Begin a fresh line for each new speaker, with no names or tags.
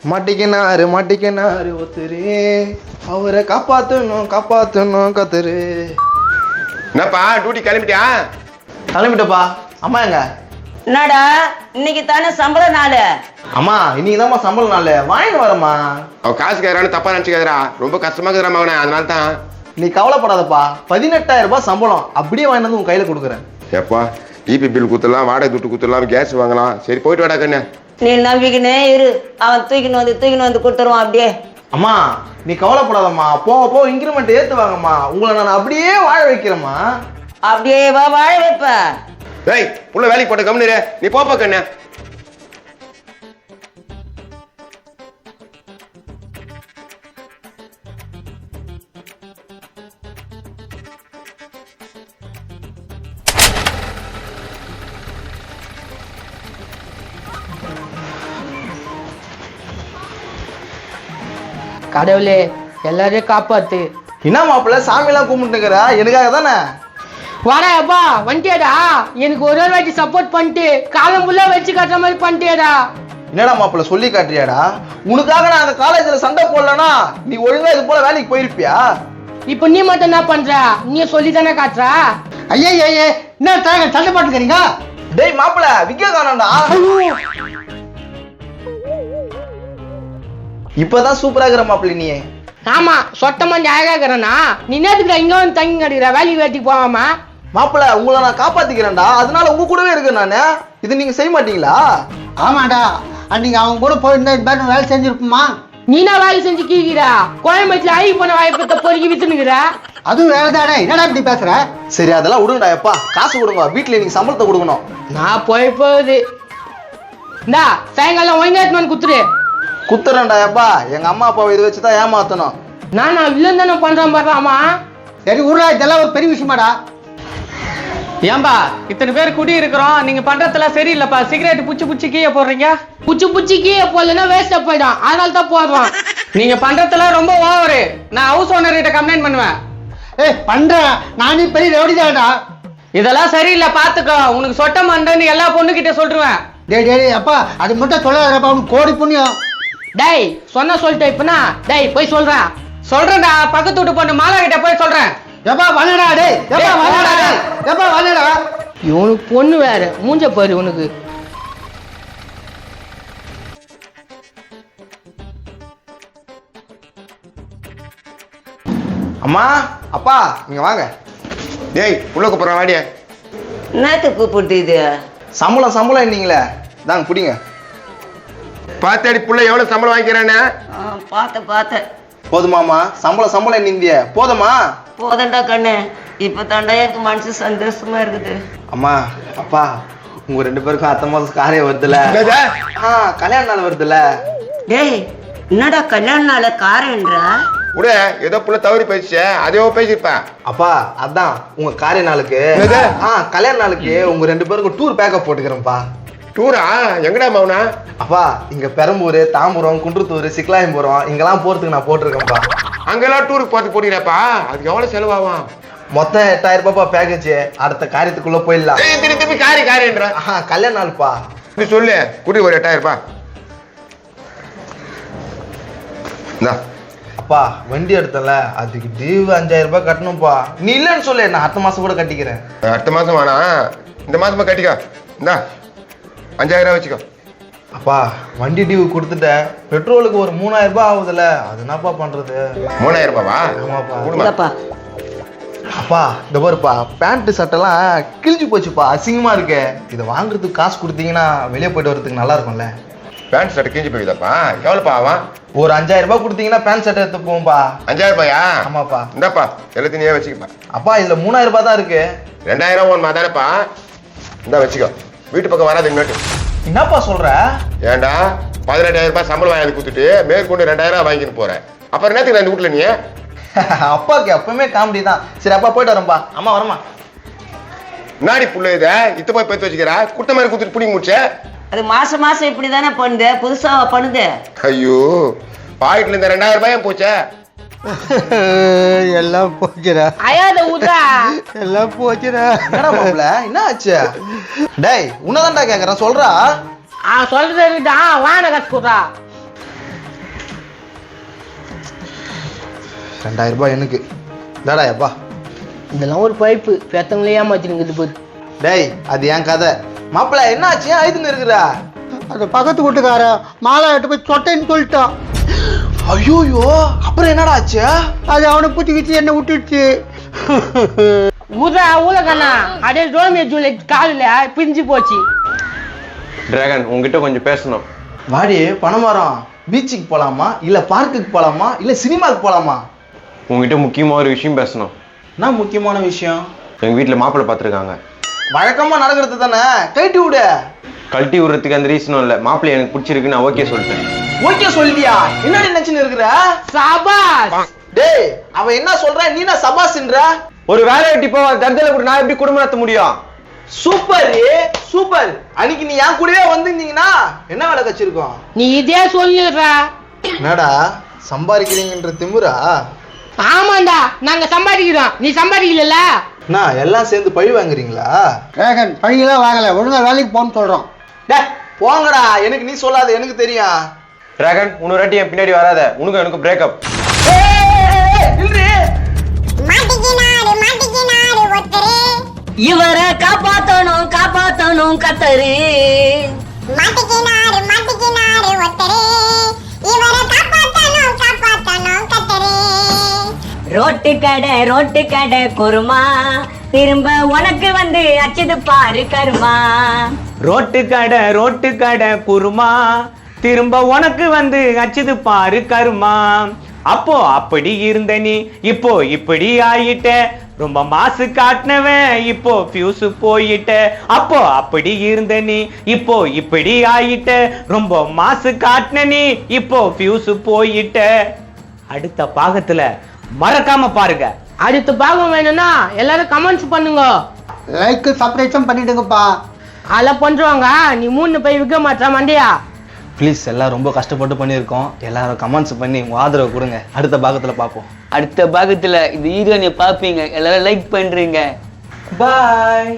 மாட்டிக்கினாரு ஒருத்தரு, அவரை காப்பாத்தணும் கத்துரு.
என்னப்பா டியூட்டி கிளம்பிட்டியா?
கிளம்பிட்டப்பா. அம்மா எங்க?
என்னடா இன்னைக்கு தானே சம்பள நாள்.
அம்மா இன்னைக்கு தான்மா சம்பள நாள், வாங்கிட்டு வரமா.
அவ காசு கேட்கறான்னு தப்பா நினைச்சுக்காதரா, ரொம்ப கஷ்டமா இருக்கிற மகனே, அதனால தான்.
நீ கவலைப்படாதப்பா, 18,000 ரூபாய் சம்பளம் அப்படியே வாங்கிட்டு வந்து உன் கையில கொடுக்குறேன்.
எப்பா இபி பில் குத்துலாம், வாடகை துட்டு குத்துலாம், கேஸ் வாங்கலாம். சரி போயிட்டு வாடா கண்ணு.
நீ நம்பிக்கினே இரு, அவன் தூக்கின்னு வந்து கொடுத்துருவான் அப்படியே.
அம்மா நீ கவலைப்படாதம்மா, போக இன்கிரிமெண்ட் ஏத்துவாங்கம்மா, உங்களை நான் அப்படியே வாழ வைக்கிறேம்மா.
அப்படியே வாழ வைப்ப.
டேய் புள்ள வேலைக்கு போட்ட கம்முனு இரு, நீ போப்பா கண்ணு.
கடவுளே எல்லாரையும் காப்பாத்து.
என்ன மாப்பிள்ள சாமியெல்லாம் கும்பிட்டுக்கிற, எனக்காக தானே?
வாடாப்பா வந்துட்டேடா, எனக்கு ஒரு வாட்டி சப்போர்ட் பண்ணிட்டு காலம் ஃபுல்லா வச்சு கட்டுற மாதிரி பண்ணிட்டேடா.
என்னடா மாப்பிள்ள சொல்லி காட்டுறியாடா? உனக்காக நான் அந்த காலேஜ்ல சண்டை போடலனா நீ ஒழுங்கா இது போல வேலைக்கு போயிருப்பியா?
இப்ப நீ மட்டும் என்ன பண்ற? நீ சொல்லி தானே காட்டுற.
ஐயே என்ன சண்டை போட்டுக்கிறீங்க?
டேய் மாப்பிள்ள விக்க காணோம்டா. இப்பதான் சூப்பரா இருக்கிற மாப்பிள்ள நீ.
ஆமா சொட்டமா அழகாகிறனா, நீ நேத்துக்கு இங்க வந்து தங்கி கடிக்கிற வேலைக்கு வேட்டிக்கு போவாமா?
மாப்பிள்ள உங்களை நான் காப்பாத்திக்கிறேன்டா, அதனால உங்க கூடவே இருக்கேன் நானு. இது நீங்க செய்ய மாட்டீங்களா?
ஆமாடா, அன்னைக்கு அவங்க கூட போயிருந்தா இந்த மாதிரி வேலை செஞ்சிருப்போமா?
நீனா வேலை செஞ்சு கீழ்கிறா, கோயம்பேட்டில் அழகி போன வாய்ப்பத்தை பொறுக்கி வித்துனுக்குற.
அதுவும் வேலைதானே, என்னடா இப்படி பேசுற?
சரி அதெல்லாம் விடுங்கடா. எப்பா காசு கொடுங்க, வீட்டுல நீங்க சம்பளத்தை கொடுக்கணும்.
நான் போகுது இந்தா சாயங்காலம் ஒய்ங்காத்மான் குத்துரு.
குத்துறேன்டா. எப்பா எங்க அம்மா அப்பாவை இதை வச்சுதான் ஏமாத்தணும்.
நான் இல்லைன்னு தானே பண்றேன் பாடுறாமா.
சரி ஊர்ல இதெல்லாம் ஒரு பெரிய விஷயமாடா.
ஏன்பா இத்தனை பேர் குடி இருக்கிறோம், நீங்க பண்றதெல்லாம் சரியில்லைப்பா. சிகரெட் புச்சி கீழே போடுறீங்க.
புச்சி கீழே போடலன்னா வேஸ்டா போயிடும், அதனால தான் போடுறோம்.
நீங்க பண்றதெல்லாம் ரொம்ப ஓவரு. நான் ஹவுஸ் ஓனர் கிட்ட கம்ப்ளைண்ட் பண்ணுவேன்.
பண்றேன், நானே பெரிய ரவுடிதான்டா.
இதெல்லாம் சரியில்லை, பாத்துக்கோ. உனக்கு சொட்ட மண்டன்னு எல்லா பொண்ணு கிட்ட சொல்லிடுவேன்.
டேய் அப்பா அது மட்டும் சொல்லாதப்பா, உனக்கு கோடி புண்ணியம்.
டேய் சொன்ன சொல்லிட்டேன் இப்பனா. டேய் போய்
சொல்றேன்டா, பக்கத்து வீட்டு பொண்ணு மாலா கிட்ட போய் சொல்றேன்.
எப்பா வரடா, டேய் எப்பா வரடா, டேய் எப்பா வரடா.
இவனுக்கு பொண்ணு வேற, மூஞ்ச பாரு உனக்கு.
அம்மா அப்பா இங்க வாங்க.
டேய் புள்ள கூப்பிடுறேன் வாடிய.
என்னத்து கூப்பிட்டு இது?
சம்பளம் என்னீங்களே, தாங்க பிடிங்க.
பாத்தாடி புள்ள எவ்வளவு சம்பளம் வாங்கிக்கிறானே.
பார்த்தேன்.
போதுமாமா? சம்பளம் என்ன இந்திய போதுமா?
போதண்டா கண்ணு, இப்ப தாண்டா எனக்கு மனசு சந்தோஷமா இருக்குது.
அம்மா அப்பா உங்க 2 பேருக்கும் அத்த மாசம் காரியம் வருதுல, கல்யாண நாள் வருதுல.
டேய் என்னடா கல்யாண நாள காரன்றா?
உட ஏதோ புள்ள தவறி போயிடுச்சு, அதே பேசிருப்பேன்.
அப்பா அதான் உங்க காரிய நாளுக்கு, கல்யாண நாளுக்கு உங்க 2 பேருக்கும் டூர் பேக்கப் போட்டுக்கிறேன்ப்பா.
டூரா? எங்கடா மௌனா?
அப்பா இங்க பெரம்பூர், தாம்பரம், குன்றத்தூர், சிக்கலாயம்புரம் இங்கெல்லாம் போறதுக்கு நான் போட்டிருக்கேன்ப்பா.
அங்கெல்லாம் டூருக்கு போறதுக்கு போட்டீங்கப்பா, அதுக்கு எவ்வளவு செலவாகும்?
மொத்தம் 8,000 ரூபாய் பேக்கேஜ். அடுத்த காரியத்துக்குள்ள போயிடலாம்.
திருப்பி காரியன்ற
கல்யாண நாள்ப்பா.
நீ சொல்லு, குடி ஒரு 8,000 ரூபாய்.
அப்பா வண்டி எடுத்தல, அதுக்கு டியூ 5,000 ரூபாய் கட்டணும்ப்பா. நீ இல்லன்னு சொல்லு, நான் அடுத்த மாசம் கூட கட்டிக்கிறேன்.
அடுத்த மாசம் வேணா, இந்த மாசமா கட்டிக்கோ. இந்தா 5,000 ரூபாய் வச்சுக்கோ.
அப்பா வண்டி டியூ கொடுத்துட்டேன், பெட்ரோலுக்கு ஒரு 3,000 ரூபாய் ஆகுதுல்ல, அது என்னப்பா பண்றது?
3,000 ரூபாவா?
ஆமாப்பா. அப்பா இந்த பாருப்பா, பேண்ட் சட்டெல்லாம் கிழிஞ்சு போச்சுப்பா, அசிங்கமா இருக்கு. இதை வாங்குறதுக்கு காசு கொடுத்தீங்கன்னா வெளியே போயிட்டு வரதுக்கு நல்லா இருக்கும்ல.
பேண்ட் ஷர்ட் கிழிஞ்சு போகுதாப்பா? எவ்வளோப்பா ஆகும்?
ஒரு 5,000 ரூபாய் கொடுத்தீங்கன்னா பேண்ட் ஷர்ட் எடுத்து போவோம்ப்பா.
5,000 ரூபாயா?
ஆமாப்பா.
இந்தாப்பா எல்லாத்தையும் நீயே வச்சுக்கப்பா.
அப்பா இதுல 3,000 ரூபாய் தான் இருக்கு.
2,000 ஒன்மா தானேப்பா, இந்தா வச்சுக்கோ. வீட்டு பக்கம் வராது இன்னொட்டு.
என்னப்பா சொல்ற?
ஏண்டா 18,000 ரூபாய் சம்பளம் வாங்கி கொடுத்துட்டு மேற்கொண்டு 2,000 ரூபாய் வாங்கிட்டு போறேன். அப்புறம் என்னத்துக்கு இந்த வீட்டுல நீ?
அப்பாக்கு எப்பவுமே காமெடி தான். சரி அப்பா போயிட்டு வரேன்ப்பா. அம்மா வரமா?
நாடி புள்ள இதை இத்த போய் பேத்து வச்சுக்கிறா, குட்ட மாதிரி குத்துட்டு பிடிங்க முடிச்ச.
அது மாசம் இப்படிதானே பண்ணுது, புதுசா பண்ணுது.
ஐயோ பாக்கெட்ல இந்த 2,000 ரூபாயும் போச்சே.
எல்லாம் போச்சுடா.
அயாத ஊதா
எல்லாம் போச்சுடா.
என்னடா மாப்ள என்ன ஆச்சு? டேய் உன்னதான்டா கேக்குறேன், சொல்றா.
சொல்றதுடா, வான கத்துறா.
2000 ரூபாய் எனக்கு தாடா அப்பா.
இதெல்லாம் ஒரு பைப்பு பெத்தவங்களே ஏமாத்தினுங்குது போது.
டேய் அது ஏன் கதை. மாப்பிள்ள என்ன ஆச்சு ஆயுதுன்னு இருக்கிறா?
அது பக்கத்து வீட்டுக்கார மாலை எட்டு போய் சொட்டேன்னு சொல்லிட்டான்.
ஐயோயோ அப்புறம் என்னடா ஆச்சு?
அது அவனை பூச்சிக்கிச்சு என்ன விட்டுடுச்சு.
ஊதா ஊலக்கண்ணா அதே ரோமியோ ஜூலியட் காலில் பிரிஞ்சு போச்சு.
டிராகன் உங்ககிட்ட கொஞ்சம் பேசணும்.
வாடி பணமரம், பீச்சுக்கு போலாமா இல்ல பார்க்குக்கு போலாமா இல்ல சினிமாக்கு போலாமா?
உங்ககிட்ட முக்கியமாக ஒரு விஷயம் பேசணும்.
என்ன முக்கியமான விஷயம்?
எங்கள் வீட்டில் மாப்பிள்ளை பார்த்துருக்காங்க.
வழக்கமா நடக்கிறது தானே, கைட்டி விடு.
கழட்டி விடுறதுக்கு அந்த ரீசனும் இல்லை, மாப்பிள்ளை எனக்கு பிடிச்சிருக்கு, நான் ஓகே சொல்லிட்டேன்.
ஓகே சொல்லிட்டியா? என்னடி நினைச்சுன்னு இருக்கிற?
சபாஸ்.
டேய் அவன் என்ன சொல்ற, நீ என்ன சபாஸ்ன்ற?
ஒரு வேலை வெட்டி போவா தரத்துல கூட நான் எப்படி குடும்பம் நடத்த முடியும்?
Super super. அன்னைக்கு நீ என் கூடவே வந்திருந்தீங்கன்னா என்ன வேலை கச்சிருக்கோம்?
நீ இதே சொல்லிடுற.
என்னடா சம்பாதிக்கிறீங்கன்ற திமுறா?
ஆமாண்டா நாங்க சம்பாதிக்கிறோம், நீ சம்பாதிக்கல.
நான் எல்லாம் சேர்ந்து பழி வாங்குறீங்களா?
டிராகன் பழியெல்லாம் வாங்கலை, ஒழுங்கா வேலைக்கு போன்னு சொல்கிறோம்.
டே போங்கடா, எனக்கு நீ சொல்லாத, எனக்கு தெரியும்.
டிராகன் இன்னொரு வாட்டி என் பின்னாடி வராத, உனக்கு எனக்கு பிரேக்கப்.
இவரை காப்பாத்தணும் காப்பாத்தணும் கத்தரு. ரோட்டு கடை குருமா, திரும்ப உனக்கு வந்து அச்சது பாரு கருமா.
ரோட்டு கடை குருமா, திரும்ப உனக்கு வந்து அச்சுது பாரு கருமா. அப்போ அப்படி இருந்த நீ இப்போ இப்படி ஆயிட்ட, ரொம்ப மாசு காட்டினவன் இப்போ ஃபியூஸ் போயிட்ட. அப்போ அப்படி இருந்த நீ இப்போ இப்படி ஆயிட்ட, ரொம்ப மாசு காட்டின நீ இப்போ ஃபியூஸ் போயிட்ட. அடுத்த பாகத்துல மறக்காம பாருங்க.
அடுத்த பாகம் வேணும்னா எல்லாரும் கமெண்ட்ஸ் பண்ணுங்க.
லைக்கு சப்ஸ்கிரைப்ஷன் பண்ணிடுங்கப்பா.
அதெல்லாம் பண்றவங்க நீ 3 போய் விற்க மாட்டா மண்டியா.
ப்ளீஸ் எல்லாம் ரொம்ப கஷ்டப்பட்டு பண்ணியிருக்கோம், எல்லாரும் கமெண்ட்ஸ் பண்ணி உங்க ஆதரவு கொடுங்க. அடுத்த பாகத்துல பார்ப்போம்.
அடுத்த பாகத்துல இந்த ஹீரோனை பார்ப்பீங்க, எல்லாரும் லைக் பண்றீங்க.
பாய்.